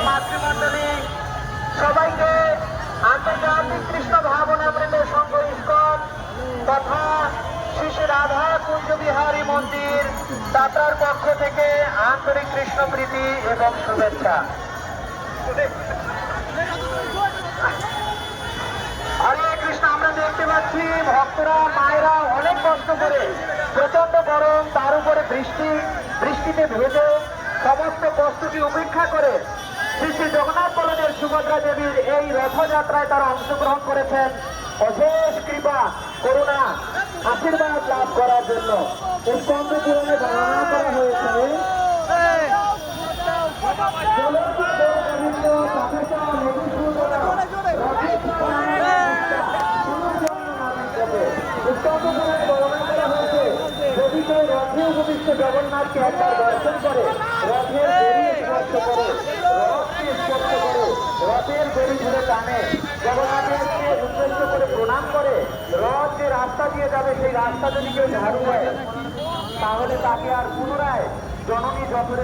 মাতৃমণ্ডলী সবাইকে আন্তর্জাতিক কৃষ্ণ ভাবনা বৃন্দের সংঘ ইস্কন তথা শ্রী রাধা কুঞ্জ বিহারী মন্দির যাত্রার পক্ষ থেকে আন্তরিক কৃষ্ণ প্রীতি এবং শুভেচ্ছা। হরে কৃষ্ণ। আমরা দেখতে পাচ্ছি ভক্তরা মায়েরা অনেক কষ্ট করে, প্রচন্ড গরম, তার উপরে বৃষ্টিতে ভেজে সমস্ত কষ্টকে উপেক্ষা করে শ্রী শ্রী জগন্নাথ বলদেব সুভদ্রা দেবীর এই রথযাত্রায় তারা অংশগ্রহণ করেছেন অশেষ কৃপা করুণা আশীর্বাদ লাভ করার জন্য। স্কন্দ পুরাণে বর্ণনা করা হয়েছে যদি কেউ রথে উপবিষ্ট জগন্নাথকে একবার দর্শন করে, রথের দড়ি স্পর্শ করে, রথকে স্পর্শ করে, রথের দড়ি ধরে টানে, জগন্নাথকে উদ্দেশ্য করে প্রণাম করে, রথ যে রাস্তা দিয়ে যাবে সেই রাস্তা যদি কেউ ঝাড়ু দেয়, তাহলে তাকে আর পুনরায় জননী যশোরে